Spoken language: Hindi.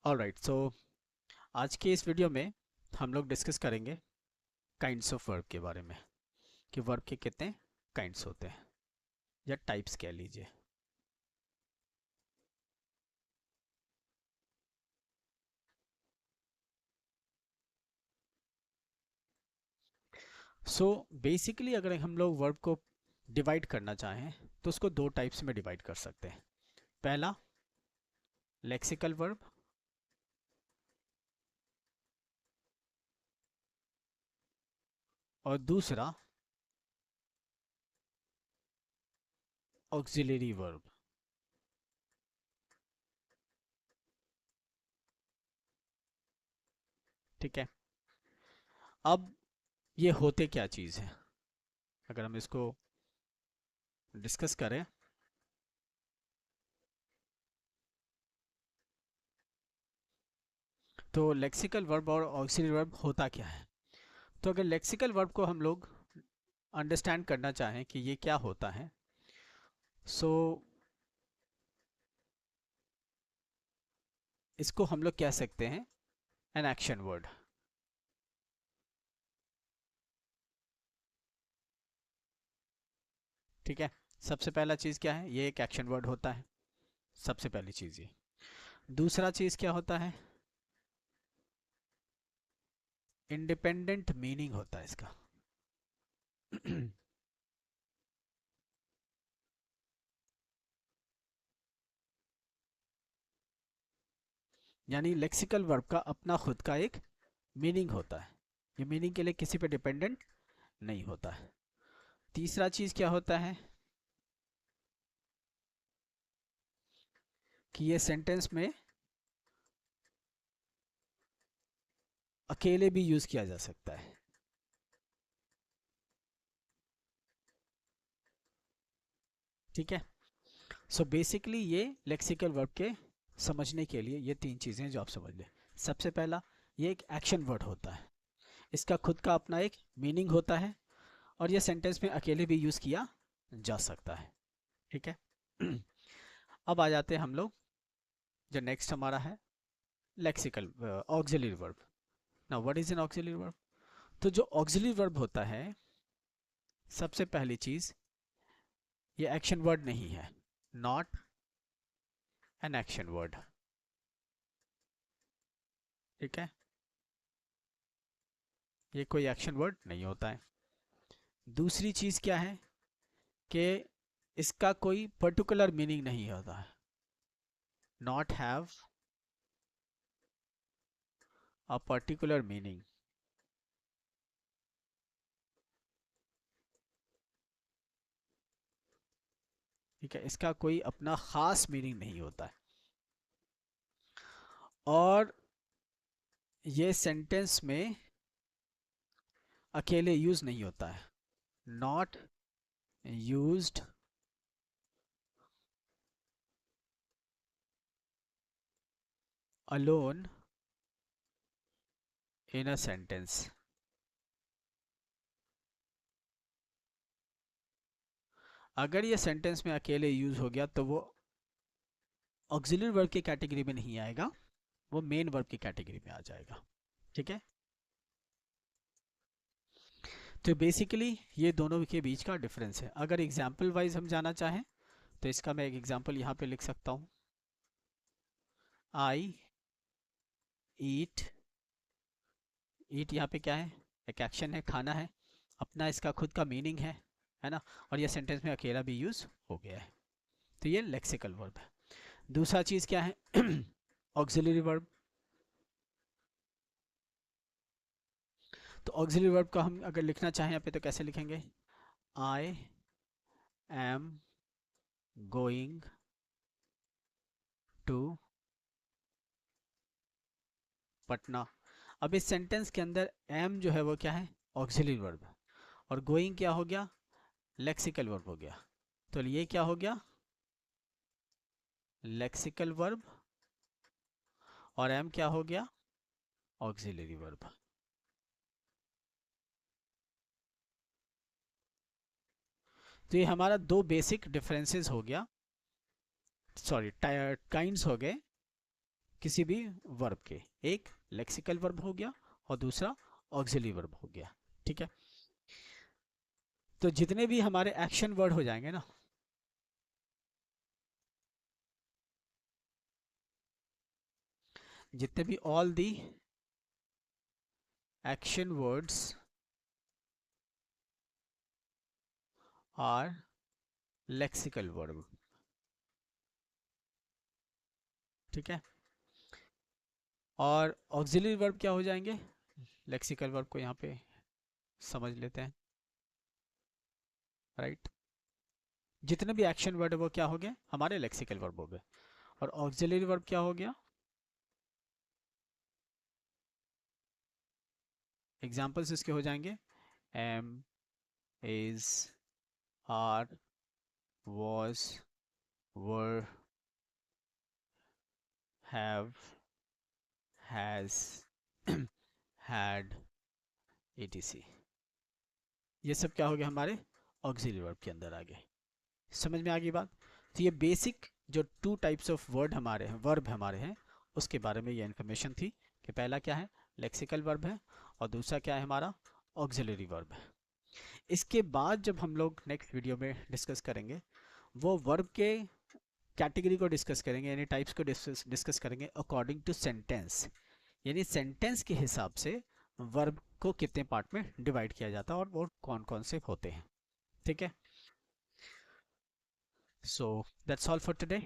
ऑलराइट, सो आज के इस वीडियो में हम लोग डिस्कस करेंगे काइंड्स ऑफ वर्ब के बारे में कि वर्ब के कितने काइंड्स होते हैं या टाइप्स कह लीजिए। सो बेसिकली अगर हम लोग वर्ब को डिवाइड करना चाहें तो उसको दो टाइप्स में डिवाइड कर सकते हैं। पहला लेक्सिकल वर्ब और दूसरा ऑक्सिलरी वर्ब। ठीक है, अब ये होते क्या चीज़ है अगर हम इसको डिस्कस करें। तो लेक्सिकल वर्ब और ऑक्सिलरी वर्ब होता क्या है। तो अगर लेक्सिकल वर्ब को हम लोग अंडरस्टैंड करना चाहें कि ये क्या होता है, सो इसको हम लोग कह सकते हैं एन एक्शन वर्ड। ठीक है, सबसे पहला चीज़ क्या है, ये एक एक्शन वर्ड होता है, सबसे पहली चीज़ ये। दूसरा चीज़ क्या होता है, इंडिपेंडेंट मीनिंग होता है इसका। यानी लेक्सिकल वर्ब का अपना खुद का एक मीनिंग होता है, ये मीनिंग के लिए किसी पे डिपेंडेंट नहीं होता है। तीसरा चीज़ क्या होता है कि ये सेंटेंस में अकेले भी यूज़ किया जा सकता है। ठीक है, सो बेसिकली ये लेक्सिकल वर्ब के समझने के लिए ये तीन चीज़ें जो आप समझ लें। सबसे पहला, ये एक एक्शन वर्ड होता है, इसका खुद का अपना एक मीनिंग होता है और ये सेंटेंस में अकेले भी यूज़ किया जा सकता है। ठीक है। अब आ जाते हैं हम लोग, जो नेक्स्ट हमारा है lexical auxiliary verb. Now what is an auxiliary verb. तो जो ऑक्सिलरी वर्ब होता है, सबसे पहली चीज़, ये एक्शन वर्ड नहीं है, नॉट एन एक्शन वर्ड। ठीक है, ये कोई एक्शन वर्ड नहीं होता है। दूसरी चीज़ क्या है कि इसका कोई पर्टिकुलर मीनिंग नहीं होता है, not have a particular meaning. ठीक है, इसका कोई अपना खास मीनिंग नहीं होता है और ये सेंटेंस में अकेले यूज नहीं होता है, not used alone in a sentence. अगर ये सेंटेंस में अकेले यूज हो गया तो वो ऑक्सिलरी वर्ब की कैटेगरी में नहीं आएगा, वो मेन वर्ब की कैटेगरी में आ जाएगा। ठीक है, तो बेसिकली ये दोनों के बीच का डिफरेंस है। अगर एग्जाम्पल वाइज हम जाना चाहें तो इसका मैं एक एग्जाम्पल यहाँ पे लिख सकता हूँ, आई ईट। ईट यहाँ पे क्या है, एक एक्शन है, खाना है, अपना इसका खुद का मीनिंग है ना, और ये सेंटेंस में अकेला भी यूज हो गया है, तो ये लेक्सिकल वर्ब है। दूसरा चीज क्या है, ऑक्सिलरी वर्ब। तो ऑक्सिलरी वर्ब का हम अगर लिखना चाहें यहाँ पे तो कैसे लिखेंगे, I am going to Patna. अब इस सेंटेंस के अंदर एम जो है वो क्या है, ऑक्सिलरी वर्ब, और गोइंग क्या हो गया, लेक्सिकल वर्ब हो गया। तो ये क्या हो गया, लेक्सिकल वर्ब, और एम क्या हो गया, ऑक्सिलरी वर्ब। तो ये हमारा दो बेसिक डिफरेंसेस हो गया, सॉरी काइंड्स हो गए किसी भी वर्ब के। एक लेक्सिकल वर्ब हो गया और दूसरा ऑक्सिलरी वर्ब हो गया। ठीक है, तो जितने भी हमारे एक्शन वर्ड हो जाएंगे ना, जितने भी all the action words are lexical verb. ठीक है, और ऑक्सिलरी वर्ब क्या हो जाएंगे, लेक्सिकल वर्ब को यहाँ पे समझ लेते हैं। राइट, जितने भी एक्शन वर्ड है वो क्या हो गए, हमारे लेक्सिकल वर्ब हो गए। और ऑक्सिलरी वर्ब क्या हो गया, एग्जाम्पल्स इसके हो जाएंगे am, is, are, was, were, have, has, had, etc। ये सब क्या हो गया, हमारे ऑक्सिलरी वर्ब के अंदर आ गए। समझ में आ गई बात। तो ये बेसिक जो टू टाइप्स ऑफ वर्ड हमारे हैं, वर्ब हमारे हैं, उसके बारे में ये इन्फॉर्मेशन थी कि पहला क्या है, लेक्सिकल वर्ब है, और दूसरा क्या है हमारा, ऑक्सिलरी वर्ब है। इसके बाद जब हम लोग नेक्स्ट वीडियो में डिस्कस करेंगे, वो वर्ब के कैटेगरी को डिस्कस करेंगे, यानी टाइप्स को डिस्कस करेंगे अकॉर्डिंग टू सेंटेंस, यानी सेंटेंस के हिसाब से वर्ब को कितने पार्ट में डिवाइड किया जाता है और वो कौन कौन से होते हैं। ठीक है, so that's all for today.